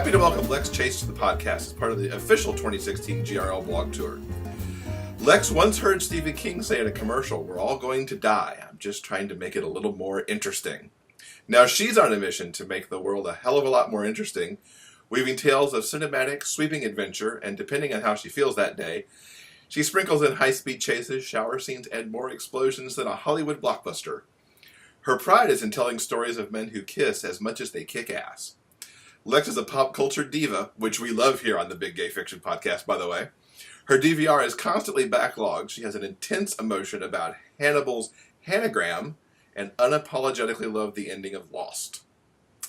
Happy to welcome Lex Chase to the podcast as part of the official 2016 GRL blog tour. Lex once heard Stephen King say in a commercial, "We're all going to die. I'm just trying to make it a little more interesting." Now she's on a mission to make the world a hell of a lot more interesting, weaving tales of cinematic, sweeping adventure, and depending on how she feels that day, she sprinkles in high-speed chases, shower scenes, and more explosions than a Hollywood blockbuster. Her pride is in telling stories of men who kiss as much as they kick ass. Lex is a pop culture diva, which we love here on the Big Gay Fiction podcast, by the way. Her DVR is constantly backlogged. She has an intense emotion about Hannibal's Hannagram and unapologetically loved the ending of Lost.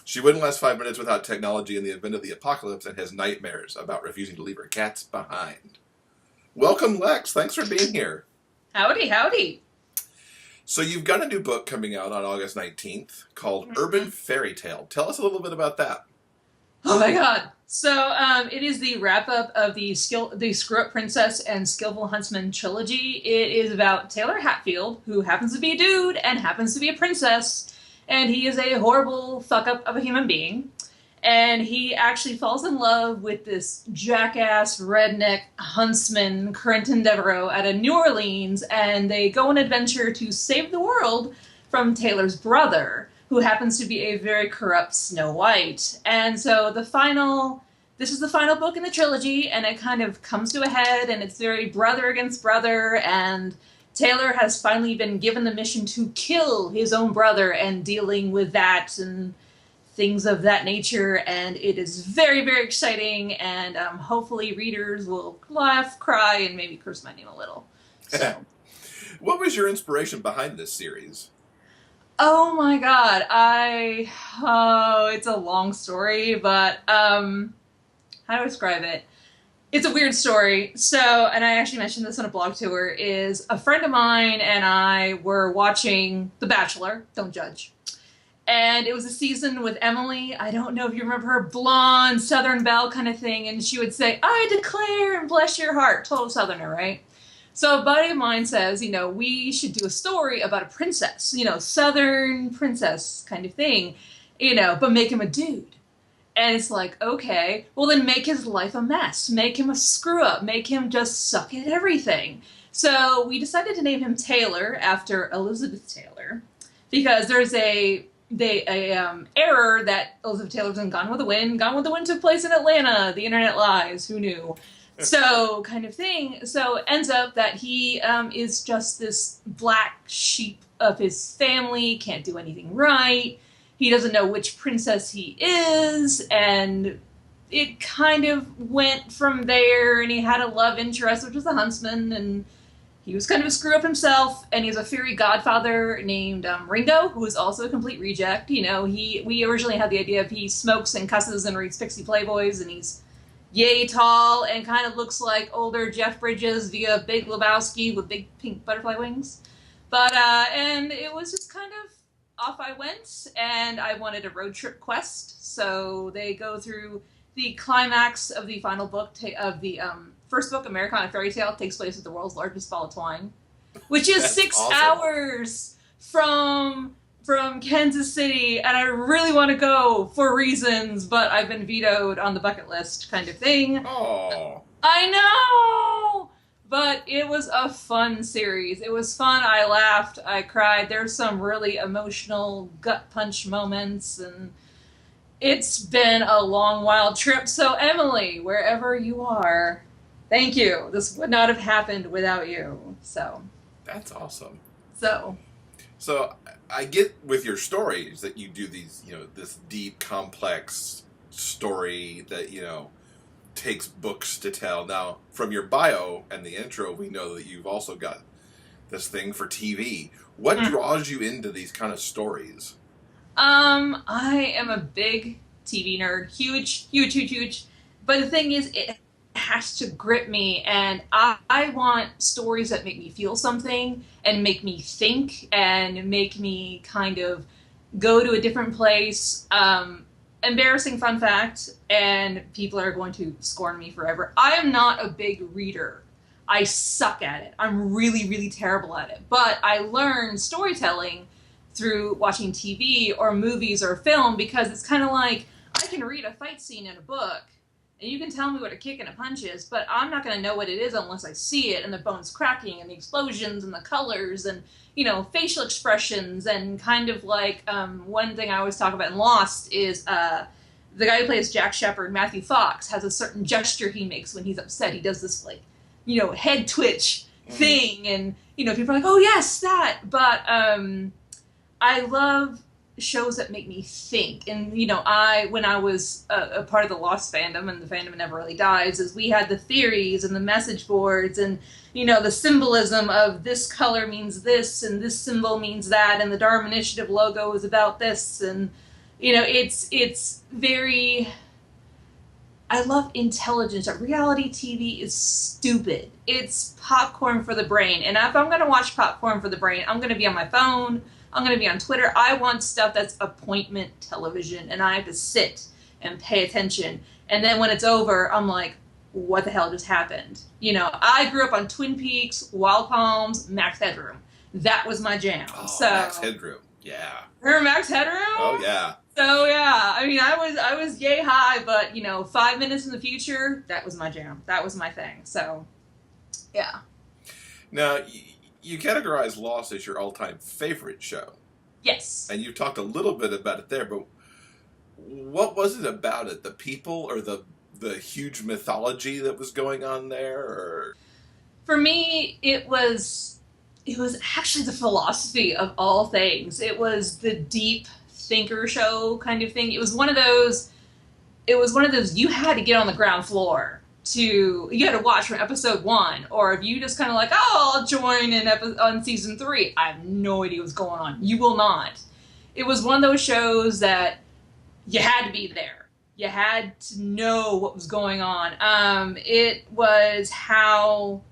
She wouldn't last 5 minutes without technology in the event of the apocalypse and has nightmares about refusing to leave her cats behind. Welcome, Lex. Thanks for being here. Howdy, howdy. So you've got a new book coming out on August 19th called Urban Fairy Tale. Tell us a little bit about that. Oh my god. So it is the wrap-up of the Screw-Up Princess and Skillful Huntsman trilogy. It is about Taylor Hatfield, who happens to be a dude and happens to be a princess, and he is a horrible fuck-up of a human being. And he actually falls in love with this jackass redneck huntsman, Quentin Devereaux, out of New Orleans, and they go on an adventure to save the world from Taylor's brother, who happens to be a very corrupt Snow White. And so this is the final book in the trilogy, and it kind of comes to a head, and it's very brother against brother, and Taylor has finally been given the mission to kill his own brother and dealing with that and things of that nature, and it is very, very exciting, and hopefully readers will laugh, cry, and maybe curse my name a little. So. What was your inspiration behind this series? Oh my god, it's a long story, but, how do I describe it? It's a weird story. So, and I actually mentioned this on a blog tour, is a friend of mine and I were watching The Bachelor, don't judge. And it was a season with Emily. I don't know if you remember her, blonde, Southern belle kind of thing. And she would say, "I declare and bless your heart." Total Southerner, right? So a buddy of mine says, we should do a story about a princess, Southern princess kind of thing, but make him a dude. And it's like, okay, well then make his life a mess. Make him a screw up. Make him just suck at everything. So we decided to name him Taylor after Elizabeth Taylor, because there's error that Elizabeth Taylor's in Gone with the Wind. Gone with the Wind took place in Atlanta. The internet lies. Who knew? So kind of thing. So it ends up that he is just this black sheep of his family, can't do anything right. He doesn't know which princess he is, and it kind of went from there, and he had a love interest, which was the huntsman, and he was kind of a screw-up himself, and he has a fairy godfather named Ringo, who is also a complete reject. We originally had the idea of he smokes and cusses and reads Pixie Playboys, and he's yay tall and kind of looks like older Jeff Bridges via Big Lebowski with big pink butterfly wings. But, and it was just kind of off I went, and I wanted a road trip quest, so they go through the climax of the final book of the first book, Americana Fairy Tale, takes place at the world's largest ball of twine, which is 6 awesome. Hours from Kansas City, and I really want to go for reasons, but I've been vetoed on the bucket list kind of thing. Oh, I know! But it was a fun series. It was fun. I laughed. I cried. There's some really emotional gut punch moments, and it's been a long, wild trip. So, Emily, wherever you are, thank you. This would not have happened without you. So. That's awesome. So I get with your stories that you do these, this deep, complex story that, takes books to tell. Now, from your bio and the intro, we know that you've also got this thing for TV. What draws you into these kind of stories? I am a big TV nerd. Huge. But the thing is, it has to grip me, and I want stories that make me feel something and make me think and make me kind of go to a different place. Embarrassing fun fact, and people are going to scorn me forever. I am not a big reader. I suck at it. I'm really, really terrible at it. But I learned storytelling through watching TV or movies or film, because it's kind of like, I can read a fight scene in a book, and you can tell me what a kick and a punch is, but I'm not going to know what it is unless I see it, and the bones cracking, and the explosions, and the colors, and, facial expressions, and kind of like, one thing I always talk about in Lost is, the guy who plays Jack Shephard, Matthew Fox, has a certain gesture he makes when he's upset. He does this, like, head twitch thing, and, people are like, oh, yes, that, but, I love shows that make me think. And, when I was a part of the Lost fandom, and the fandom never really dies, is we had the theories and the message boards and, the symbolism of this color means this and this symbol means that, and the Dharma Initiative logo is about this, and, it's very... I love intelligence. Reality TV is stupid. It's popcorn for the brain. And if I'm going to watch popcorn for the brain, I'm going to be on my phone, I'm going to be on Twitter. I want stuff that's appointment television, and I have to sit and pay attention. And then when it's over, I'm like, what the hell just happened? I grew up on Twin Peaks, Wild Palms, Max Headroom. That was my jam. Oh, so Max Headroom. Yeah. Remember Max Headroom? Oh, yeah. So, yeah. I mean, I was yay high, but, 5 minutes in the future, that was my jam. That was my thing. So, yeah. Now, you categorize Lost as your all-time favorite show. Yes. And you've talked a little bit about it there, but what was it about it? The people or the huge mythology that was going on there? Or? For me, it was actually the philosophy of all things. It was the deep thinker show kind of thing. It was one of those you had to get on the ground floor. You had to watch from episode 1, or if you just kind of like, oh, I'll join on season 3, I have no idea what's going on. You will not. It was one of those shows that you had to be there. You had to know what was going on. It was how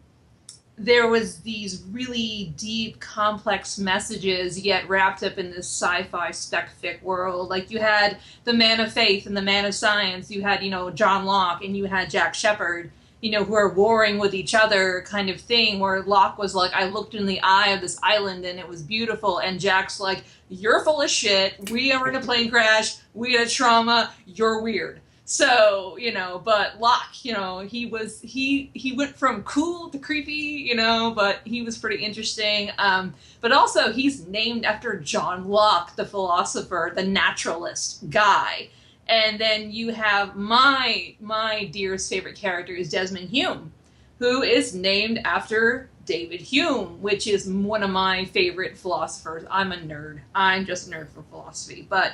there was these really deep, complex messages yet wrapped up in this sci-fi spec-fic world. Like, you had the man of faith and the man of science. You had, John Locke, and you had Jack Shephard, who are warring with each other kind of thing, where Locke was like, I looked in the eye of this island and it was beautiful, and Jack's like, you're full of shit, we were in a plane crash, we had a trauma, you're weird. So, but Locke, he went from cool to creepy, but he was pretty interesting. But also he's named after John Locke, the philosopher, the naturalist guy. And then you have my dearest favorite character is Desmond Hume, who is named after David Hume, which is one of my favorite philosophers. I'm a nerd. I'm just a nerd for philosophy. But,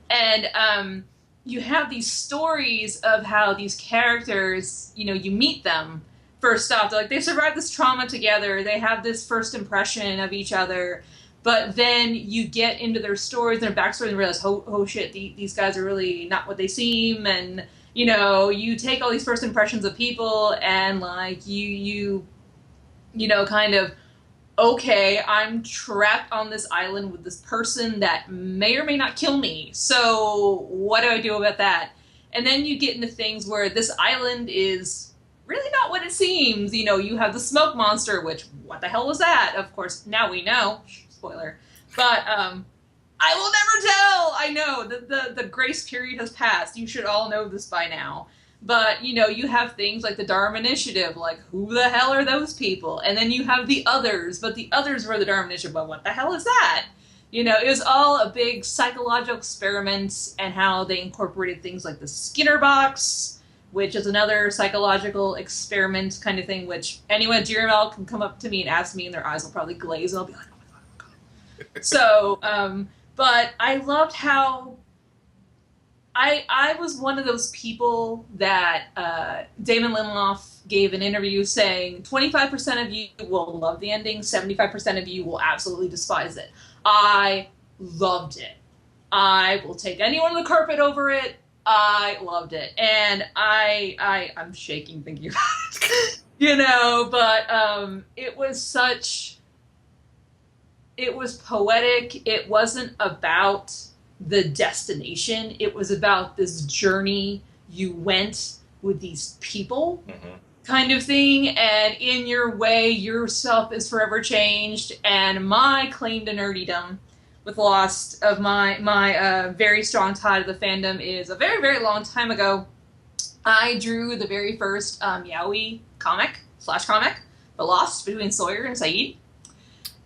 and, you have these stories of how these characters, you meet them first off. They're like, they survived this trauma together. They have this first impression of each other. But then you get into their stories, their backstory, and realize, oh shit, these guys are really not what they seem. And, you take all these first impressions of people and, like, you kind of, okay, I'm trapped on this island with this person that may or may not kill me, so what do I do about that? And then you get into things where this island is really not what it seems. You have the smoke monster, which, what the hell was that? Of course, now we know. Spoiler. But, I will never tell! I know, the grace period has passed. You should all know this by now. But, you have things like the Dharma Initiative, like, who the hell are those people? And then you have the others, but the others were the Dharma Initiative, but what the hell is that? It was all a big psychological experiment, and how they incorporated things like the Skinner box, which is another psychological experiment kind of thing, which anyone at GRML can come up to me and ask me, and their eyes will probably glaze, and I'll be like, oh my god. So, but I loved how I was one of those people that Damon Lindelof gave an interview saying 25% of you will love the ending, 75% of you will absolutely despise it. I loved it. I will take anyone on the carpet over it. I loved it. And I'm shaking thinking about it. But it was poetic. It wasn't about the destination. It was about this journey you went with these people, kind of thing, and in your way, yourself is forever changed. And my claim to nerdydom with Lost of my very strong tie to the fandom is a very, very long time ago. I drew the very first Yaoi comic, but Lost, between Sawyer and Saeed.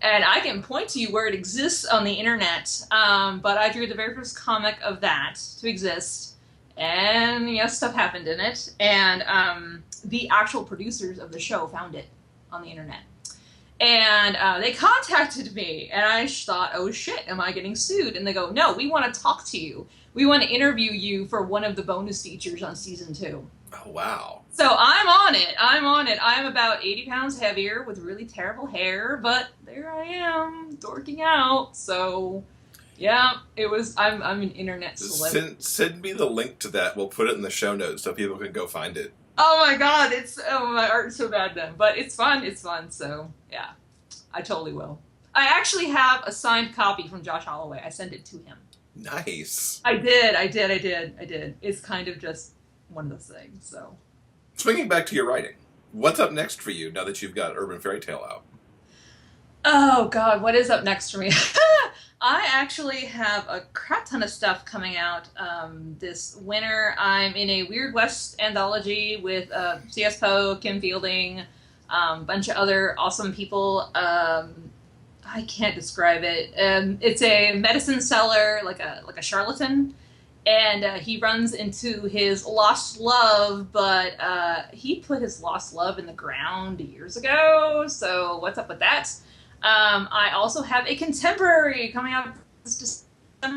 And I can point to you where it exists on the internet, but I drew the very first comic of that to exist. And yes, stuff happened in it. And the actual producers of the show found it on the internet. And they contacted me, and I thought, oh shit, am I getting sued? And they go, no, we want to talk to you. We want to interview you for one of the bonus features on season 2. Oh, wow. So I'm on it. I'm about 80 pounds heavier with really terrible hair, but there I am, dorking out. So, yeah, I'm an internet celeb. Send me the link to that. We'll put it in the show notes so people can go find it. Oh my god, my art's so bad then. But it's fun, so yeah. I totally will. I actually have a signed copy from Josh Holloway. I sent it to him. Nice. I did. It's kind of just one of those things, so. Swinging back to your writing, what's up next for you now that you've got Urban Fairy Tale out? Oh god, what is up next for me? I actually have a crap ton of stuff coming out this winter. I'm in a Weird West anthology with C.S. Poe, Kim Fielding, a bunch of other awesome people. I can't describe it. It's a medicine seller, like a charlatan, and he runs into his lost love, but he put his lost love in the ground years ago, so what's up with that? I also have a contemporary coming out this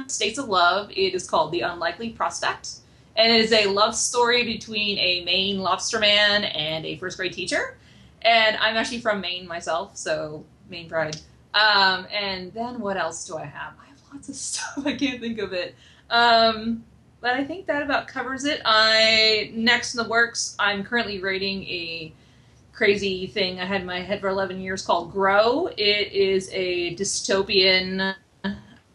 States of Love. It is called The Unlikely Prospect, and it is a love story between a Maine lobsterman and a first grade teacher. And I'm actually from Maine myself, so Maine pride. And then what else do I have? I have lots of stuff. I can't think of it. But I think that about covers it. Next in the works, I'm currently writing a crazy thing I had in my head for 11 years called Grow. It is a dystopian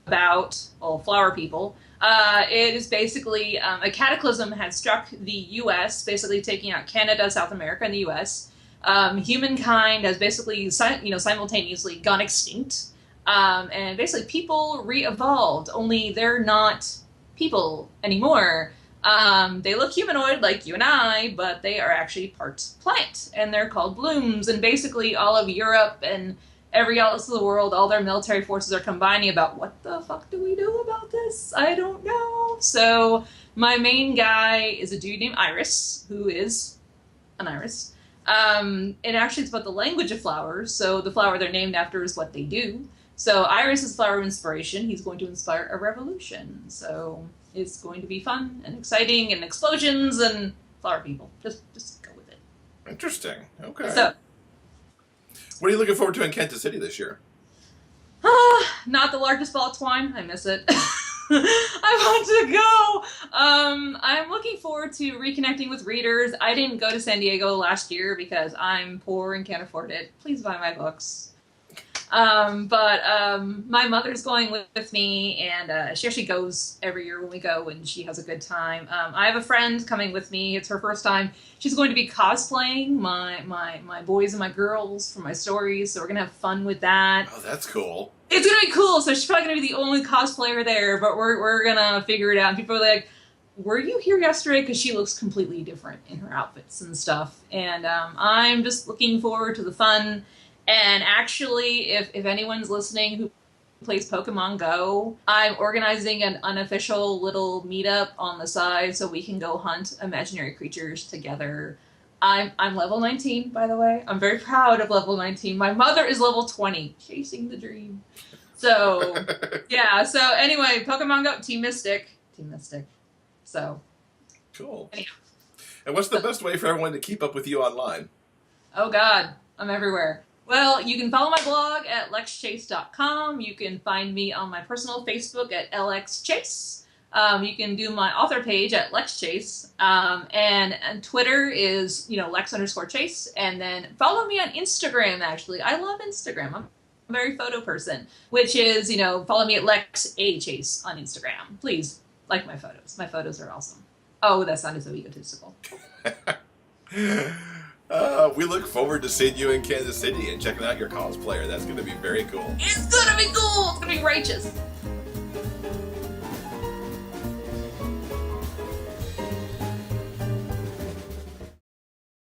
about, flower people. It is basically a cataclysm had struck the U.S., basically taking out Canada, South America, and the U.S. Humankind has basically, simultaneously gone extinct. And basically people re-evolved, only they're not people anymore. They look humanoid like you and I, but they are actually part plant, and they're called blooms. And basically all of Europe and every else of the world, all their military forces are combining about what the fuck do we do about this? I don't know. So my main guy is a dude named Iris, who is an iris. And actually it's about the language of flowers. So the flower they're named after is what they do. So Iris is flower of inspiration. He's going to inspire a revolution. So it's going to be fun and exciting and explosions and flower people. Just go with it. Interesting. Okay. So, what are you looking forward to in Kansas City this year? Not the largest ball of twine. I miss it. I want to go. I'm looking forward to reconnecting with readers. I didn't go to San Diego last year because I'm poor and can't afford it. Please buy my books. But my mother's going with me, and she actually goes every year when we go, and she has a good time. I have a friend coming with me. It's her first time. She's going to be cosplaying my boys and my girls for my stories, so we're gonna have fun with that. Oh, that's cool. It's gonna be cool. So she's probably gonna be the only cosplayer there, but we're gonna figure it out. And people are like, were you here yesterday? Because she looks completely different in her outfits and stuff. And I'm just looking forward to the fun. And actually, if anyone's listening who plays Pokemon Go, I'm organizing an unofficial little meetup on the side so we can go hunt imaginary creatures together. I'm level 19, by the way. I'm very proud of level 19. My mother is level 20, chasing the dream. So, yeah. So anyway, Pokemon Go, Team Mystic. So. Cool. Anyhow. And what's the best way for everyone to keep up with you online? Oh God, I'm everywhere. Well, you can follow my blog at lexchase.com. You can find me on my personal Facebook at Lex Chase. You can do my author page at Lex Chase. And Twitter is, Lex_Chase. And then follow me on Instagram, actually. I love Instagram. I'm a very photo person, which is, follow me at Lex A Chase on Instagram. Please like my photos. My photos are awesome. Oh, that sounded so egotistical. We look forward to seeing you in Kansas City and checking out your cosplayer. That's going to be very cool. It's gonna be cool. It's gonna be righteous.